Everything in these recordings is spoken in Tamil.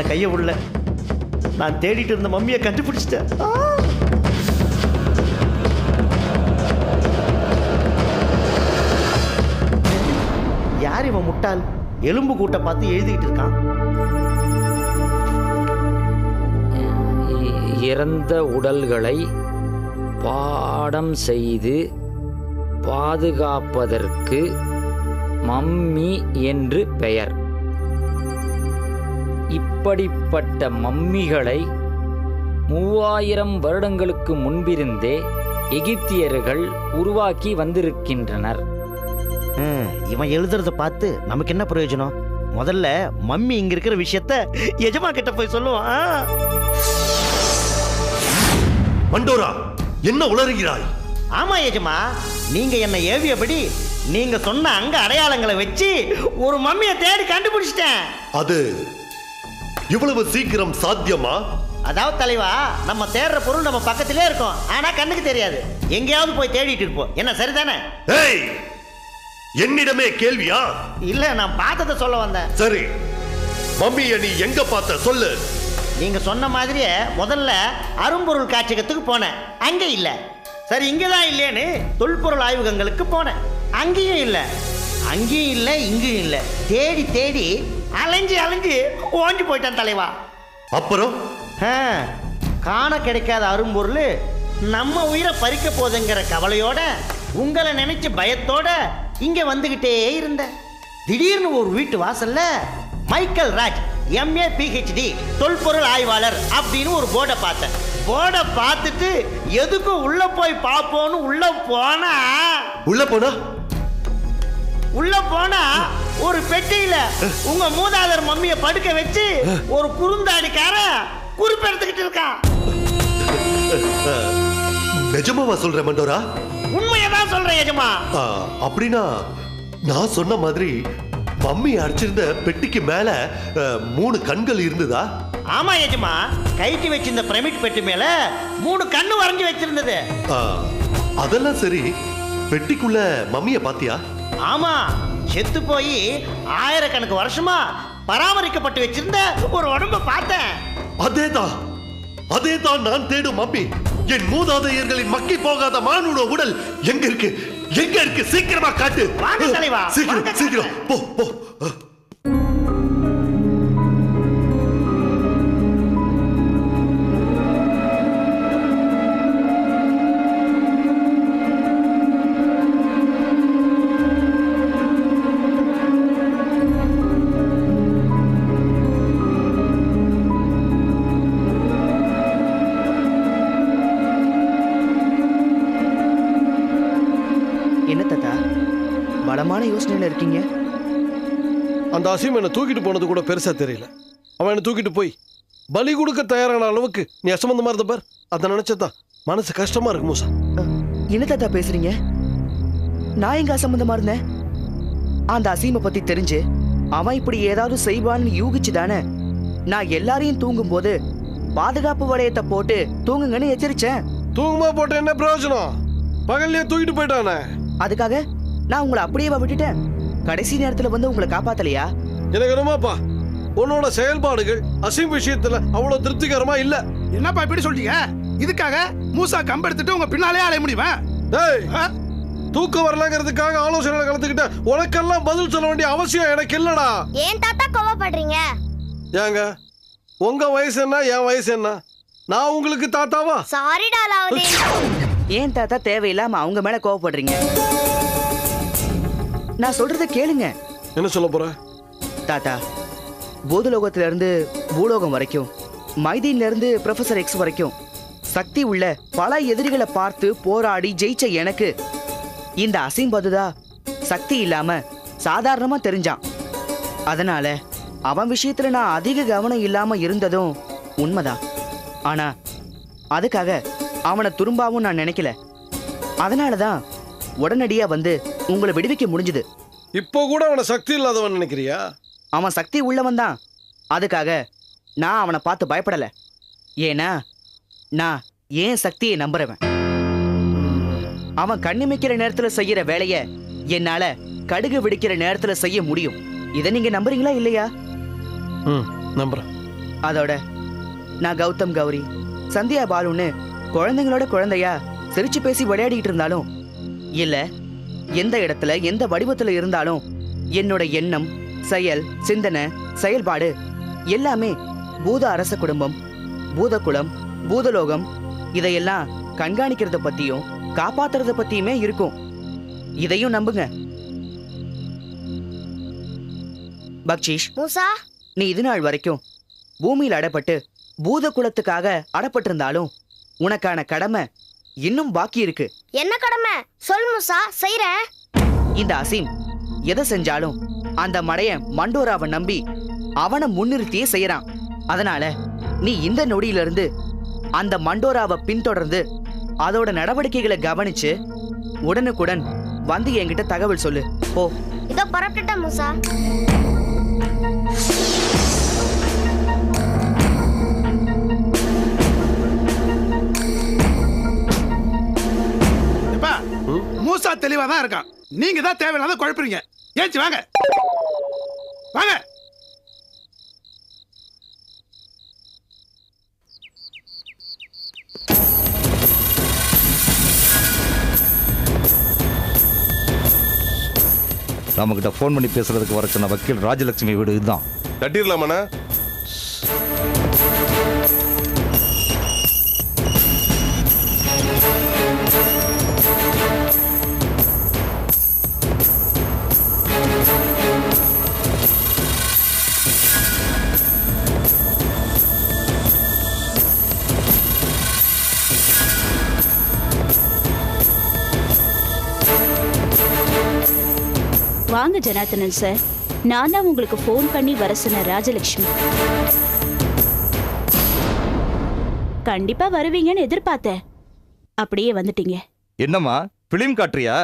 கையை உள்ள நான் தேடிட்டு இருந்த மம்மியை கண்டுபிடிச்சிட்டேன். யார் இவன் முட்டாள்? எலும்பு கூட்ட பார்த்து எழுதிக்கிட்டு இருக்கான். இறந்த உடல்களை பாடம் செய்து பாதுகாப்பதற்கு மம்மி என்று பெயர். இப்படிப்பட்ட மம்மிகளை 3000 வருடங்களுக்கு முன்பிருந்தே எகிப்தியர்கள் உருவாக்கி வந்திருக்கின்றனர். இவன் எழுதுறத பார்த்து நமக்கு என்ன பிரயோஜனம்? முதல்ல மம்மி இங்க இருக்கிற விஷயத்த எஜமா கிட்ட போய் சொல்லுவான். மண்டோரா, என்ன உளறுகிறாய்? ஆமா எஜமா, நீங்க என்ன ஏவியபடி நீங்க சொன்ன அங்க அடையாளங்களை வச்சு ஒரு மம்மியை தேடி கண்டுபிடிச்சிட்டேன். அது இவ்வளவு சீக்கிரம் சாத்தியமா? அதாவது தலைவா, நம்ம தேடுற பொருள் நம்ம பக்கத்திலே இருக்கும், ஆனா கண்ணுக்கு தெரியாது. எங்கேயாவது போய் தேடிட்டு இருப்போம். என்ன சரிதானே? ஏய், என்னிடமே கேள்வியா? இல்ல, நான் பார்த்ததை சொல்ல வந்தேன். சரி, மம்மியை நீ எங்க பார்த்த சொல்லு. நீங்க சொன்ன மாதிரியே முதல்ல அரும்பொருள் காட்சியகத்துக்கு போனேன், அங்க இல்ல. சரி, இங்கதான் இல்லையேன்னு தொல்பொருள் ஆய்வகங்களுக்கு போனேன், அங்கேயும் இல்ல. அங்கேயும் இல்ல, இங்கேயும் இல்ல. தேடி தேடி அலைஞ்சு அலைஞ்சு ஓஞ்சி போயிட்டான் தலைவா. அப்புறம் காண கிடைக்காத அரும்பொருள் நம்ம உயிரை பறிக்க போதுங்கிற கவலையோட, உங்களை நினைச்சு பயத்தோட இங்க வந்துகிட்டே இருந்த. திடீர்னு ஒரு வீட்டு வாசல்ல மைக்கேல் ராஜ் MA PhD தொல்பொருள் ஆய்வாளர் அப்படின்னு ஒரு போர்டை பார்த்தேன். போர்டை பார்த்துட்டு எதுக்கும் உள்ள போய் பார்ப்போன்னு உள்ள போனா ஒரு பெட்டியில உங்க மூதாதர் மம்மிய படுக்க வச்சு ஒரு குறுந்தாடிக்கார குறிப்பெடுத்துக்கிட்டு இருக்கான். நிஜமாவா சொல்ற மண்டோரா? உண்மையதான் சொல்றேன் எஜமா. அப்படின்னா நான் சொன்ன மாதிரி மம்மி அடிச்சிருந்த பெட்டிக்கு மேல 3 கண்கள் இருந்ததா? ஆமா எஜமா, கைட்டி வச்சிருந்த பிரமிட் பெட்டி மேல 3 கண்ணு வரைஞ்சி வச்சிருந்தது. அதெல்லாம் சரி, பெட்டிக்குள்ள மம்மிய பாத்தியா? ஆமா, செத்து போய் 1000 கணக்கு வருஷமா பராமரிக்கப்பட்டு வச்சிருந்த ஒரு உடம்ப பார்த்தேன். அதேதான் நான் தேடும் மம்மி. என் மூதாதையர்களின் மக்கி போகாத மானுட உடல் எங்க இருக்கு? சீக்கிரமா காட்டு. வாங்க தலைவா, சீக்கிரம் போ. என்ன தாத்தா பலமான யோசனையில இருக்கீங்க? அந்த அசீம் என்னை தூக்கிட்டு போனது கூட பெருசா தெரியல. அவன் என்னை தூக்கிட்டு போய் பலி கொடுக்க தயாரான அளவுக்கு நீ அசம்பந்தமா இருந்த பார், அதை நினைச்சதான் மனசு கஷ்டமா இருக்கு மூசா. என்ன தாத்தா பேசுறீங்க? நான் எங்க அசம்பந்தமா இருந்தேன்? அந்த அசீமை பத்தி தெரிஞ்சு அவன் இப்படி ஏதாவது செய்வான்னு யூகிச்சு தானே நான் எல்லாரையும் தூங்கும் போது பாதுகாப்பு வளையத்தை போட்டு தூங்குங்கன்னு எச்சரிச்சேன். தூங்குமா போட்ட என்ன பிரயோஜனம்? பகல்லையே தூக்கிட்டு போயிட்டானே. அதுக்காக நான் உங்களை அப்படியே விட்டுட்டேன். கடைசி நேரத்துல வந்து உங்களை காப்பாத்தலையா? எனக்கு என்னமாப்பா, உன்னோட செயல்பாடுகள் அசீம் விஷயத்துல அவ்வளவு திருப்திகரமா இல்ல. என்னப்பா இப்படி சொல்றீங்க? இதுக்காக மூசா கம்பெடுத்துட்டு உங்க பின்னாலே அலைய முடியுமா? தூக்கம் வரலங்கிறதுக்காக ஆலோசனை கலந்துக்கிட்ட உனக்கெல்லாம் பதில் சொல்ல வேண்டிய அவசியம் எனக்கு இல்லடா. ஏன் தாத்தா கோவப்படுறீங்க? ஏங்க, உங்க வயசு என்ன, என் வயசு என்ன? நான் உங்களுக்கு தாத்தாவா? சாரிடா அலாவுதீன். ஏன் தாத்தா தேவையில்லாம அவங்க மேல கோவப்படுறீங்க? நான் சொல்றத கேளுங்க. என்ன சொல்ல போற? தாத்தா, பூதலோகத்துல இருந்து பூலோகம் வரைக்கும், மைதீன்ல இருந்து ப்ரொஃபசர் எக்ஸ் வரைக்கும் சக்தி உள்ள பல எதிரிகளை பார்த்து போராடி ஜெயிச்ச எனக்கு இந்த அசீம் பதுதா சக்தி இல்லாம சாதாரணமா தெரிஞ்சான். அதனால அவன் விஷயத்துல நான் அதிக கவனம் இல்லாம இருந்ததும் உண்மைதான். ஆனா அதுக்காக அவனை துரும்பாவும் நான் நினைக்கல. அதனாலதான் உடனடியா வந்து உங்களை விடுவிக்க முடிஞ்சது. இப்போ கூட அவனை சக்தி இல்லாதவன் நினைக்கிறியா? அவன் சக்தி உள்ளவன் தான். அதுக்காக நான் அவனை பார்த்து பயப்படல. ஏன்னா நான் ஏன் சக்தியை நம்புறவன். அவன் கண்ணிமைக்கிற நேரத்துல செய்யற வேலைய என்னால கடுகு வெடிக்கிற நேரத்துல செய்ய முடியும். இதை நீங்க நம்புறீங்களா இல்லையா? நம்புறேன். அதோட நான் கௌதம் கௌரி சந்தியா பாலுன்னு குழந்தைங்களோட குழந்தையா சிரிச்சு பேசி விளையாடிட்டு இருந்தாலும் இல்ல எந்த இடத்துல எந்த வடிவத்துல இருந்தாலும் என்னோட எண்ணம் செயல் சிந்தனை செயல்பாடு எல்லாமே பூத அரச குடும்பம் பூதகுலம் பூதலோகம் இதையெல்லாம் கண்காணிக்கிறத பத்தியும் காப்பாத்துறத பத்தியுமே இருக்கும். இதையும் நம்புங்க. பக்ஷீஷ், மூசா நீ இது நாள் வரைக்கும் பூமியில் அடப்பட்டு பூத குலத்துக்காக அடப்பட்டிருந்தாலும் உனக்கான கடமை இன்னும் பாக்கி இருக்கு. என்ன கடமை சொல் மூசா, செய்றேன். இந்த அசீம் எதை செஞ்சாலும் அந்த மடையன் மண்டோராவை நம்பி அவனை முன்னிறுத்தியே செய்யறான். அதனால நீ இந்த நொடியிலிருந்து அந்த மண்டோராவை பின்தொடர்ந்து அதோட நடவடிக்கைகளை கவனிச்சு உடனுக்குடன் வந்து என்கிட்ட தகவல் சொல்லு. போ. இதோ புறப்பட்டுட்டேன் மூசா. இப்ப மூசா தெளிவா தான் இருக்கான். நீங்க தான் தேவையில்லாத குழப்பறீங்க. ஏச்சி வாங்க வாங்க. நம்மகிட்ட ஃபோன் பண்ணி பேசுறதுக்கு வர சொன்ன வக்கீல் ராஜலட்சுமி வீடு இதுதான். தட்டிடலாமாண்ணா? வாங்க ஜனார்த்தனன் சார், நான் தான் உங்களுக்கு ஃபோன் பண்ணி வர சொன்ன ராஜலட்சுமி. கண்டிப்பா வருவீங்கன்னு எதிர்பார்த்தேன். அப்படியே வந்துட்டீங்க. என்னம்மா பிலிம் காட்டுறியா?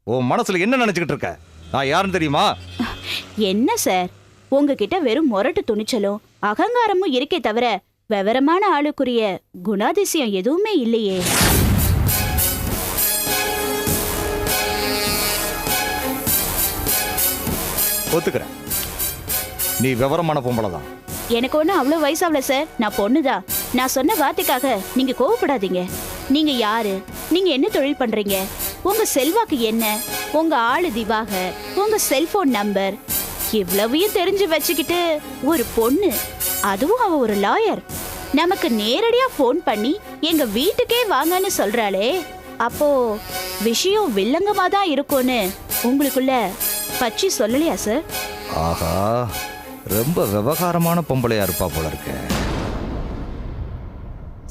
உன் மனசுல என்ன நினைச்சுக்கிட்டு இருக்க? நான் யாருன்னு தெரியுமா? என்ன சார், உங்ககிட்ட வெறும் முரட்டு துணிச்சலும் அகங்காரமும் இருக்கே தவிர விவரமான ஆளுக்குரிய குணாதிசயம் எதுவுமே இல்லையே. ஒத்துக்கிறேன், நீ விவரமான பொம்பளை தான். எனக்கு ஒன்றும் அவ்வளோ வயசாகல சார், நான் பொண்ணுதான். நான் சொன்ன வார்த்தைக்காக நீங்க கோவப்படாதீங்க. நீங்க யாரு, நீங்க என்ன தொழில் பண்றீங்க, உங்க செல்வாக்கு என்ன, உங்க ஆளு திவாகர், உங்க செல்போன் நம்பர் இவ்வளவையும் தெரிஞ்சு வச்சுக்கிட்டு ஒரு பொண்ணு, அதுவும் அவ ஒரு லாயர், நமக்கு நேரடியா ஃபோன் பண்ணி எங்க வீட்டுக்கே வாங்கன்னு சொல்றாளே, அப்போ விஷயம் வில்லங்கமா தான் இருக்கும்னு உங்களுக்குள்ள பச்சி சொல்லலையா சார்? ஆஹா, ரொம்ப விவகாரமான பொம்பளையா இருப்பா போல இருக்க.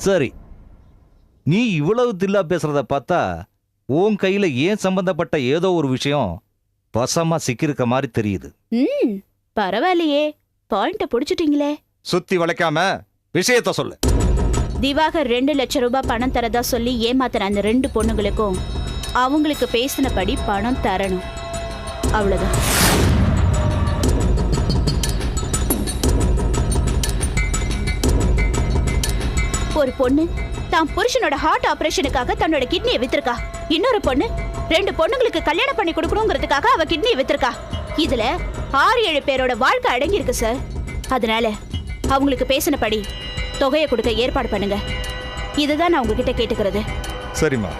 சரி, நீ இவ்வளவு தில்லா பேசுறத பார்த்தா உன் கையில ஏன் சம்பந்தப்பட்ட ஏதோ ஒரு விஷயம் வசமா சிக்கிருக்க மாதிரி தெரியுது. பரவாயில்லையே, பாயிண்ட புடிச்சிட்டீங்களே. சுத்தி வளைக்காம விஷயத்த சொல்லு. திவாகர் 2 லட்சம் ரூபாய் பணம் தரதா சொல்லி ஏமாத்தின அந்த 2 பொண்ணுங்களுக்கும் அவங்களுக்கு பேசினபடி பணம் தரணும், அவ்வளவுதான். ஒரு பொண்ணு தான் புருஷனோட ஹார்ட் ஆபரேஷனுக்காக தன்னோட கிட்னியை வித்திருக்கா. இன்னொரு பொண்ணு 2 பொண்ணுங்களுக்கு கல்யாணம் பண்ணி கொடுக்கணுங்கிறதுக்காக அவ கிட்னியை வித்திருக்கா. இதுல 6-7 பேரோட வாழ்க்கை அடங்கி இருக்கு சார். அதனால அவங்களுக்கு பேசினபடி தொகையை கொடுக்க ஏற்பாடு பண்ணுங்க. இதுதான் நான் உங்ககிட்ட கேட்டுக்கிறது. சரிம்மா,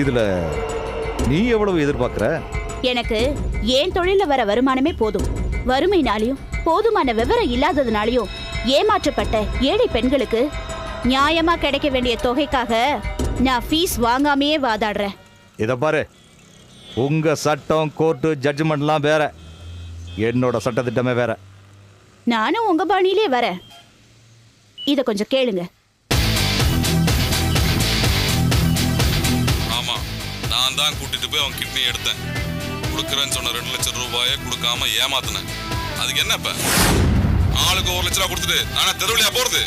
இதுல நீ எவ்வளவு எதிர்பார்க்கிற? எனக்கு ஏன் தொழில வர வருமானமே போதும். வறுமைனாலையும் போதுமான விவரம் இல்லாததுனாலையும் ஏமாற்றப்பட்ட ஏழை பெண்களுக்கு நியாயமா கிடைக்க வேண்டிய தொகைக்காக நான் ஃபீஸ் வாங்காமையே வாதாடுறேன். இத பாரு, உங்க சட்டம் கோர்ட்டு ஜட்ஜ்மெண்ட்லாம் வேற, என்னோட சட்டத்திட்டமே வேற. நானும் உங்க பாணியிலே வரேன். இத கொஞ்சம் கேளுங்க. ஆமா, நான் தான் கூட்டிட்டு போய் அவன் கிட்னி எடுத்தேன். கொடுக்குறேன்னு சொன்ன 2 லட்சம் ரூபாயை கொடுக்காம ஏமாத்தினேன். அதுக்கு என்ன இப்ப? ஆளுக்கு 1 லட்சம் ரூபா கொடுத்துட்டு நானே தெருவிலையா போறது?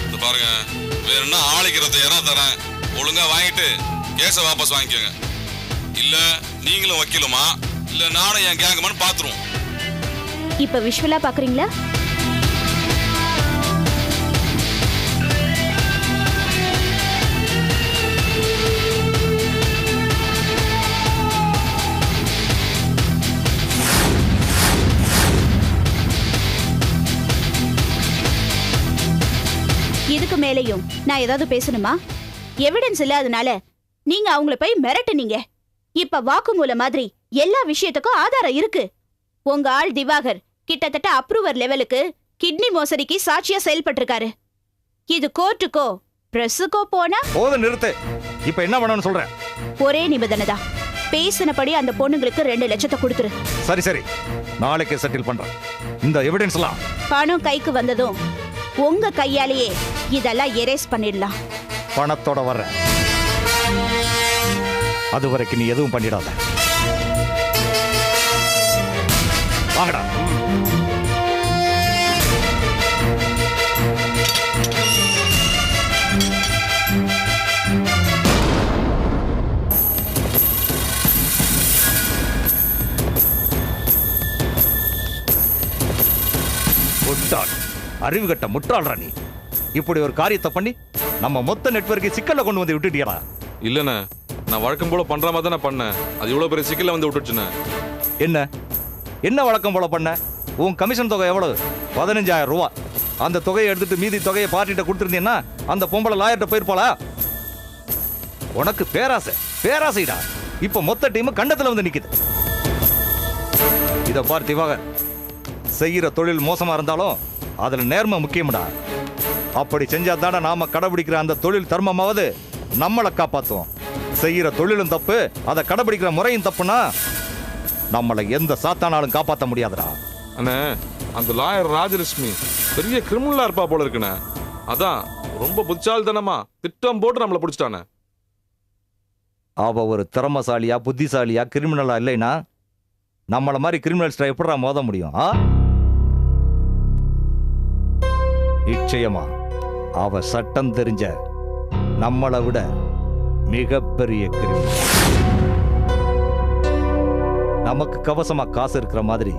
இது பாருங்க, வேணும்னா ஆளுக்கு 25,000 தரேன், ஒழுங்கா வாங்கிட்டு கேஸை வாபஸ் வாங்கிக்கோங்க. இல்ல நீங்களும் வக்கீலுமா, இல்ல நானும் என் கேங்குமான்னு பாத்துருவோம். இப்ப விஷுவலா பாக்குறீங்களா? இதுக்கு மேலேயும் நான் ஏதாவது பேசணுமா? எவிடன்ஸ் இல்லாதனால நீங்க அவங்கள போய் மிரட்டுனீங்க. இப்ப வாக்குமூலம் மாதிரி எல்லா விஷயத்துக்கும் ஆதாரம் இருக்கு. உங்க ஆள் திவாகர் கிட்டத்தட்ட அப்ரூவர் லெவலுக்கு கிட்னி மோசடிக்கு சாட்சியா செயல்பட்டிருக்காரு. இது கோர்ட்டுக்கோ பிரஸுக்கோ போனா போதும், நிறுத்து. இப்ப என்ன பண்ணணும்னு சொல்றேன். ஒரே நிபந்தனை தான். பேசினபடி அந்த பொண்ணுங்களுக்கு 2 லட்சத்தை கொடுத்துரு. சரி சரி, நாளைக்கே செட்டில் பண்றேன். இந்த எவிடன்ஸ்லாம் பணம் கைக்கு வந்ததும் உங்க கையாலேயே இதெல்லாம் எரேஸ் பண்ணிடலாம். பணத்தோட வர்றேன். அது வரைக்கும் நீ எதுவும் பண்ணிடாத. வாங்கடா. முட்டாள், அறிவு கட்ட முட்டாள்ரா நீ. இப்படி ஒரு காரியத்தை பண்ணி நம்ம மொத்த நெட்வொர்க்கை சிக்கல்ல கொண்டு வந்து விட்டுட்டியடா. இல்லண்ணே, நான் வழக்கம் போல பண்ற மாதிரி தானே பண்ணேன். அது இவ்வளவு பெரிய சிக்கல்ல வந்து விட்டுச்சுண்ணே. என்ன வழக்கம் போல பண்ண? உன் கமிஷன் தொகை எவ்வளவு? 15,000 ரூபா. அந்த தொகையை எடுத்துட்டு மீதி தொகையை பார்ட்டிட்ட கொடுத்துருந்தீங்கன்னா அந்த பொம்பளை லாயர்கிட்ட போயிருப்பாளா? உனக்கு பேராசைடா. இப்ப மொத்த டீம் கண்டத்துல வந்து நிக்குது. இத பார் திவாகர், செய்யற தொழில் மோசமா இருந்தாலும் அதுல நேர்மை முக்கியம்டா. அப்படி செஞ்சா தானே நாம கடைபிடிக்கிற அந்த தொழில் தர்மமாவது நம்மளை காப்பாத்துவோம். செய்யற தொழிலும் தப்பு, அதை கடைபிடிக்கிற முறையும் தப்புனா நம்மளை எந்த சாத்தானாலும் காப்பாற்ற முடியாதுடா. அண்ணே, அந்த லாயர் ராஜலட்சுமி பெரிய கிரிமினலா இருப்பா போல இருக்குண்ணே. அதான் ரொம்ப புத்திசாலித்தனமா திட்டம் போட்டு நம்மளை பிடிச்சிட்டானே. அவ ஒரு திறமசாலியா புத்திசாலியா கிரிமினலா இல்லைன்னா நம்மள மாதிரி கிரிமினல்ஸ்ட எப்படா மோத முடியும்? நிச்சயமா அவ சட்டம் தெரிஞ்ச நம்மளை விட மிகப்பெரிய கிரிமினல். நமக்கு கவசமா காசு இருக்கிற மாதிரி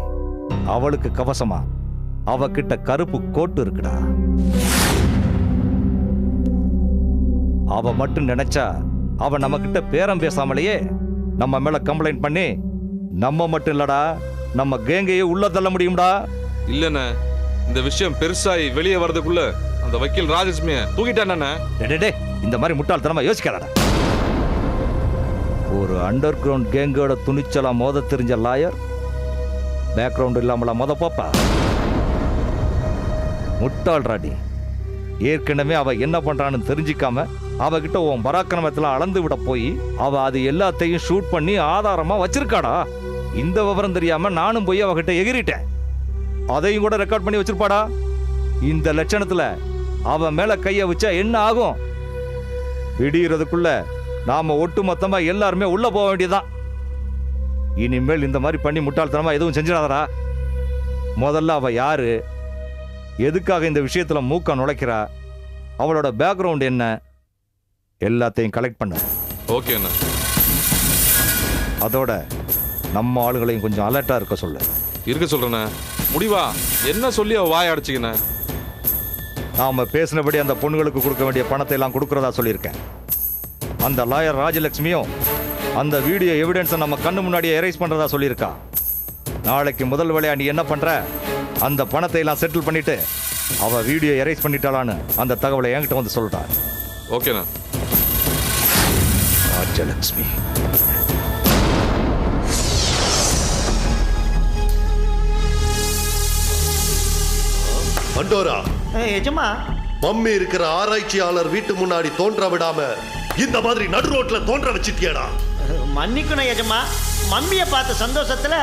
அவளுக்கு கவசமா அவகிட்ட கருப்பு கோட்டு இருக்குடா. அவ மட்டும் நினைச்சா அவ நம்ம கிட்ட பேரம் பேசாமலேயே நம்ம மேல கம்ப்ளைண்ட் பண்ணி நம்ம மட்டும் இல்லடா நம்ம கேங்கையே உள்ள தள்ள முடியும்டா. இல்லண்ணே, இந்த விஷயம் பெருசாகி வெளியே வர்றதுக்குள்ள அந்த வக்கீல் ராஜலட்சுமிய தூக்கிட்டானே. இந்த மாதிரி முட்டாள்தனமா யோசிக்காதடா. ஒரு அண்டர் கிரவுண்ட் கேங்கோட துணிச்சலா மோத தெரிஞ்ச லாயர் பேக்ரவுண்ட் இல்லாமல மோத பாப்பா. முட்டாள் ராடி. ஏற்கனவே அவ என்ன பண்றான்னு தெரிஞ்சிக்காம அவகிட்ட உன் பராக்கிரமத்துல அளந்து விட போய் அவ அது எல்லாத்தையும் ஷூட் பண்ணி ஆதாரமா வச்சிருக்காடா. இந்த விவரம் தெரியாம நானும் போய் அவகிட்ட எகிரிட்டேன். அதையும் கூட ரெக்கார்ட் பண்ணி வச்சிருப்பாடா. இந்த லட்சணத்துல அவ மேல கைய வச்சா என்ன ஆகும்? விடியறதுக்குள்ள நாம ஒட்டு மொத்தமா எல்லாருமே உள்ள போக வேண்டியதுதான். இனிமேல் இந்த மாதிரி பண்ணி முட்டாள்தனமா எதுவும் செஞ்சிடாதடா. முதல்ல அவ யாரு, எதுக்காக இந்த விஷயத்துல மூக்க நுழைக்கிறா, அவளோட பேக்ரவுண்ட் என்ன, எல்லாத்தையும் கலெக்ட் பண்ண. ஓகே அண்ணா. அதோட நம்ம ஆளுங்களையும் கொஞ்சம் அலர்ட்டா இருக்க சொல்லு. இருக்க சொல்றேண்ணே. முடிவா என்ன சொல்லி அவ வாய அடிச்சிக்கின? நாம பேசினபடி அந்த பொண்ணுகளுக்கு கொடுக்க வேண்டிய பணத்தை எல்லாம் கொடுக்கறதா சொல்லியிருக்கேன். அந்த லாயர் ராஜலட்சுமியும் அந்த வீடியோ எவிடன்ஸை நம்ம கண்ணு முன்னாடியே எரேஸ் பண்றதா சொல்லியிருக்கா. நாளைக்கு முதல் வேலையா நீ என்ன பண்ற, அந்த பணத்தை எல்லாம் செட்டில் பண்ணிட்டு அவ வீடியோ எரேஸ் பண்ணிட்டாளான்னு அந்த தகவலை என்கிட்ட வந்து சொல்லிட்டா. ஓகேண்ணா. ராஜலட்சுமி பண்டோரா, எஜமா, மம்மி இருக்கிற ஆராய்ச்சியாளர் வீட்டு முன்னாடி தோன்ற விடாம இந்த மாதிரி நடு ரோட்ல தோன்ற வச்சிட்டியடா. மன்னிக்கணும் எஜமா. மம்மியை பார்த்த சந்தோஷத்துல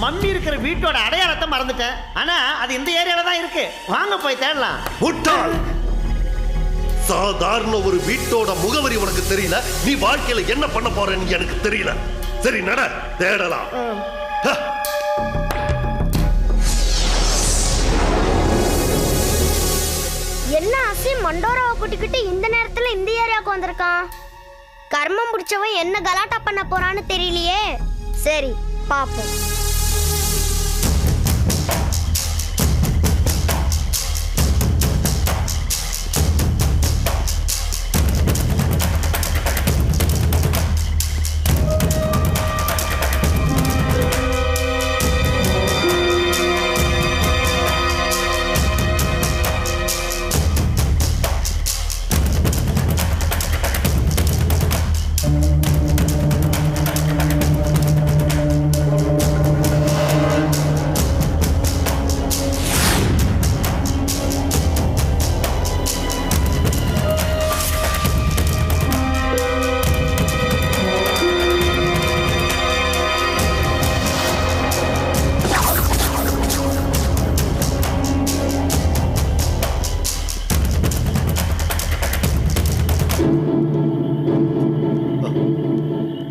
மம்மி இருக்கிற வீட்டோட அடையாளத்தை மறந்துட்டேன். ஆனா அது இந்த ஏரியால தான் இருக்கு. வாங்க போய் தேடலாம். முட்டாள், சாதாரண ஒரு வீட்டோட முகவரி உனக்கு தெரியல, நீ வாழ்க்கையில என்ன பண்ண போறன்னு எனக்கு தெரியல. சரி நட, தேடலாம். என்ன அசி மண்டோராவை கூட்டிக்கிட்டு இந்த நேரத்துல இந்த ஏரியாவுக்கு வந்திருக்கான்? கர்மம் பிடிச்சவன் என்ன கலாட்டா பண்ண போறான்னு தெரியலையே. சரி பாப்போம்.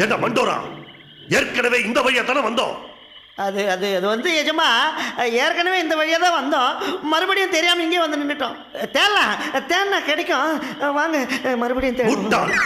என்ன மண்டோரா, ஏற்கனவே இந்த வழியா தானே வந்தோம். அது அது அது வந்து எஜமா, ஏற்கனவே இந்த வழியாக தான் வந்தோம். மறுபடியும் தெரியாமல் இங்கே வந்து நின்றுட்டோம். தேன்னா கிடைக்கும். வாங்க மறுபடியும் தேடலாம்.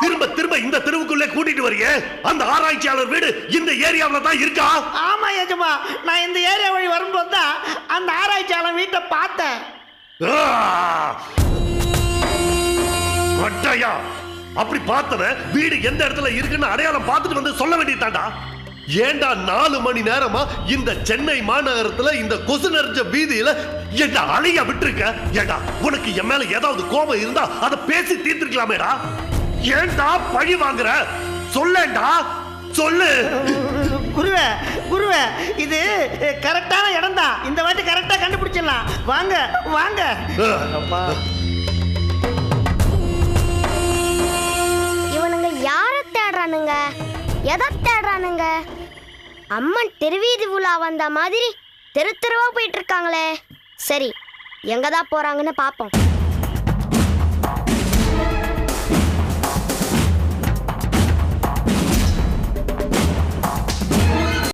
திரும்ப திரும்ப இந்த தெருவுக்குள்ளே கூட்டிட்டு வரியே, அந்த ஆராய்ச்சியாளர் வீடு இந்த ஏரியாவில் தான் இருக்கா? ஆமா எஜமா, நான் இந்த ஏரியா வழி வரும்போது தான் அந்த ஆராய்ச்சியாளர் வீட்டை பார்த்தேன். அப்படி பார்த்தவன் வீடு எந்த இடத்துல இருக்குன்னு அடையாளம் பார்த்துட்டு வந்து சொல்ல வேண்டியதாண்டா. ஏண்டா 4 மணி நேரமா இந்த சென்னை மாநகரத்துல இந்த கொசு நிறைஞ்ச வீதியில ஏண்டா அலையா விட்டுருக்க? ஏண்டா உனக்கு என் மேல ஏதாவது கோபம் இருந்தா அதை பேசி தீர்த்திருக்கலாமேடா. ஏண்டா பழி வாங்குற? சொல்லேண்டா, சொல்லு. குருவே குருவே, இது கரெக்டான இடம் தான். இந்த வாட்டி கரெக்டா கண்டுபிடிச்சிடலாம். வாங்க வாங்க. இவனுங்க யார தேடுறானுங்க, எதை தேடுறானுங்க? அம்மன் திருவீதி உலா வந்த மாதிரி தெரு தெருவா போயிட்டு இருக்காங்களே. சரி, எங்கதான் போறாங்கன்னு பாப்போம்.